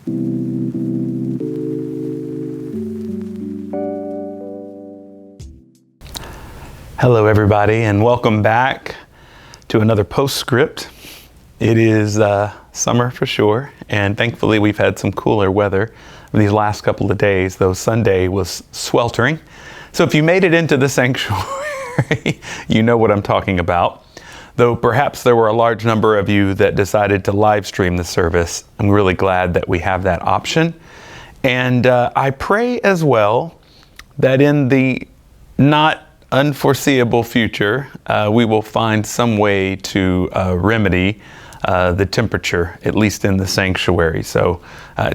Hello everybody, and welcome back to another postscript. It is summer for sure, and thankfully we've had some cooler weather these last couple of days, though Sunday was sweltering. So if you made it into the sanctuary, you know what I'm talking about. Though perhaps there were a large number of you that decided to live stream the service. I'm really glad that we have that option. And I pray as well that in the not unforeseeable future, we will find some way to remedy the temperature, at least in the sanctuary. So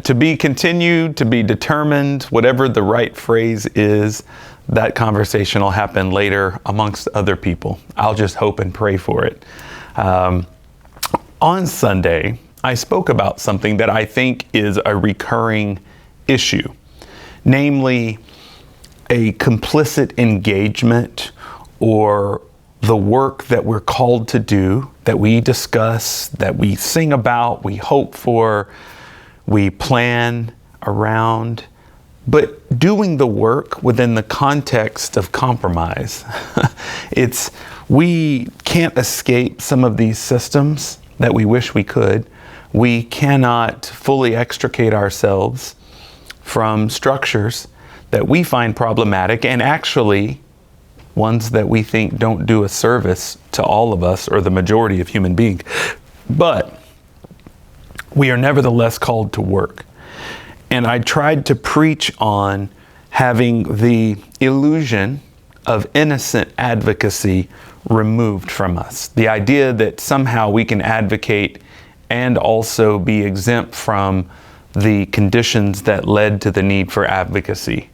to be continued, to be determined, whatever the right phrase is, that conversation will happen later amongst other people. I'll just hope and pray for it. On Sunday, I spoke about something that I think is a recurring issue, namely a complicit engagement or the work that we're called to do, that we discuss, that we sing about, we hope for, we plan around, but doing the work within the context of compromise. We can't escape some of these systems that we wish we could. We cannot fully extricate ourselves from structures that we find problematic, and actually ones that we think don't do a service to all of us or the majority of human beings. But we are nevertheless called to work. And I tried to preach on having the illusion of innocent advocacy removed from us. The idea that somehow we can advocate and also be exempt from the conditions that led to the need for advocacy.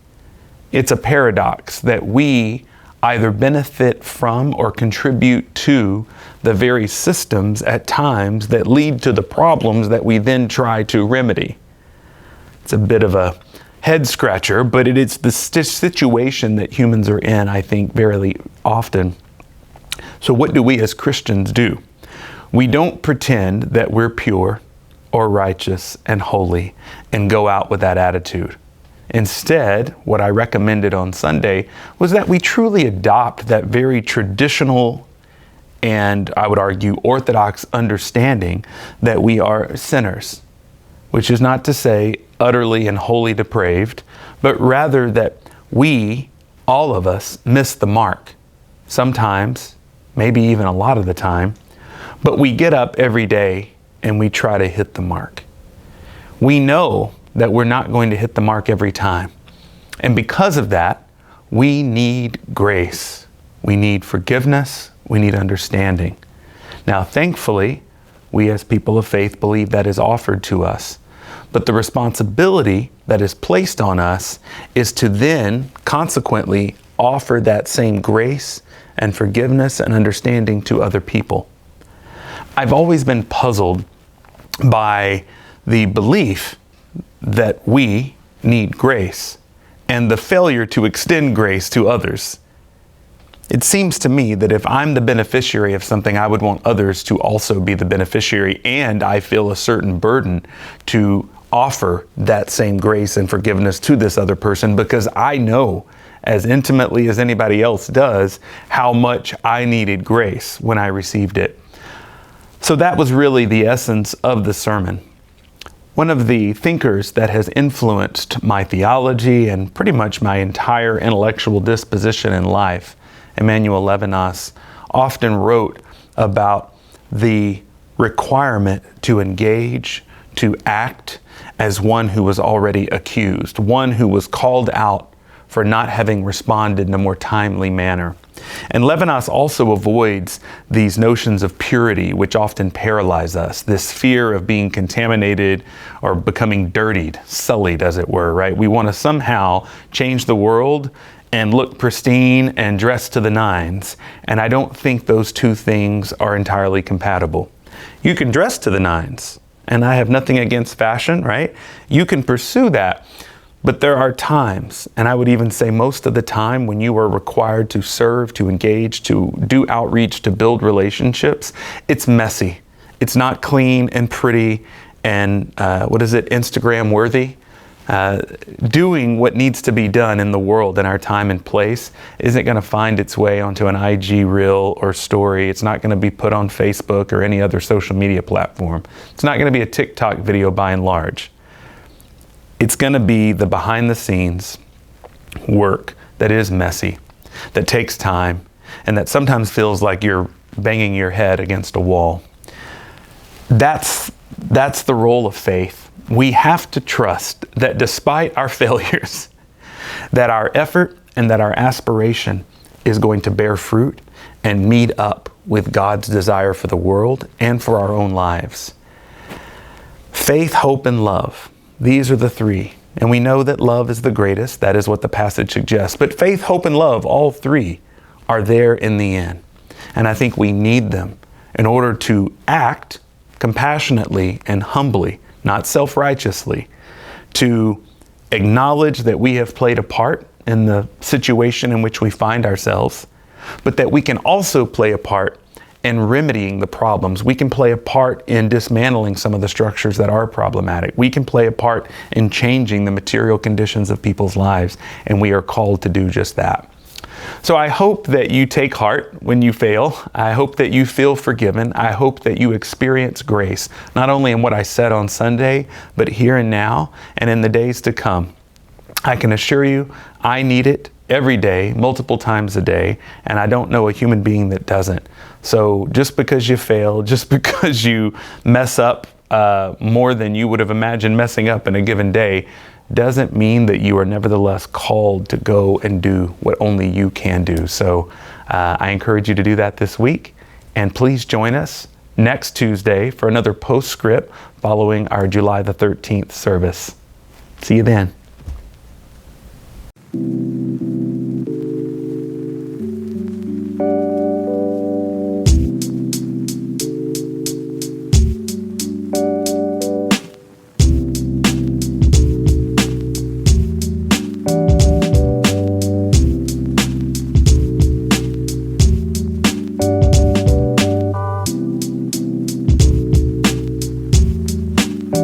It's a paradox that we either benefit from or contribute to the very systems at times that lead to the problems that we then try to remedy. It's a bit of a head scratcher, but it is the situation that humans are in, I think, very often. So what do we as Christians do? We don't pretend that we're pure or righteous and holy and go out with that attitude. Instead, what I recommended on Sunday was that we truly adopt that very traditional and, I would argue, orthodox understanding that we are sinners, which is not to say utterly and wholly depraved, but rather that we, all of us, miss the mark. Sometimes, maybe even a lot of the time, but we get up every day and we try to hit the mark. We know that we're not going to hit the mark every time. And because of that, we need grace. We need forgiveness. We need understanding. Now, thankfully, we as people of faith believe that is offered to us. But the responsibility that is placed on us is to then consequently offer that same grace and forgiveness and understanding to other people. I've always been puzzled by the belief that we need grace and the failure to extend grace to others. It seems to me that if I'm the beneficiary of something, I would want others to also be the beneficiary, and I feel a certain burden to offer that same grace and forgiveness to this other person because I know as intimately as anybody else does how much I needed grace when I received it. So that was really the essence of the sermon. One of the thinkers that has influenced my theology and pretty much my entire intellectual disposition in life, Emmanuel Levinas, often wrote about the requirement to engage, to act as one who was already accused, one who was called out for not having responded in a more timely manner. And Levinas also avoids these notions of purity, which often paralyze us, this fear of being contaminated or becoming dirtied, sullied, as it were, right? We want to somehow change the world and look pristine and dress to the nines. And I don't think those two things are entirely compatible. You can dress to the nines, and I have nothing against fashion, right? You can pursue that. But there are times, and I would even say most of the time, when you are required to serve, to engage, to do outreach, to build relationships, it's messy. It's not clean and pretty, and Instagram worthy. Doing what needs to be done in the world in our time and place isn't going to find its way onto an IG reel or story. It's not going to be put on Facebook or any other social media platform. It's not going to be a TikTok video by and large. It's going to be the behind the scenes work that is messy, that takes time, and that sometimes feels like you're banging your head against a wall. That's the role of faith. We have to trust that despite our failures, that our effort and that our aspiration is going to bear fruit and meet up with God's desire for the world and for our own lives. Faith, hope, and love. These are the three. And we know that love is the greatest. That is what the passage suggests. But faith, hope, and love, all three, are there in the end. And I think we need them in order to act compassionately and humbly, not self-righteously, to acknowledge that we have played a part in the situation in which we find ourselves, but that we can also play a part in remedying the problems. We can play a part in dismantling some of the structures that are problematic. We can play a part in changing the material conditions of people's lives, and we are called to do just that. So I hope that you take heart when you fail. I hope that you feel forgiven. I hope that you experience grace, not only in what I said on Sunday, but here and now and in the days to come. I can assure you, I need it every day, multiple times a day, and I don't know a human being that doesn't. So just because you fail, just because you mess up more than you would have imagined messing up in a given day, doesn't mean that you are nevertheless called to go and do what only you can do. So I encourage you to do that this week. And please join us next Tuesday for another postscript following our July the 13th service. See you then.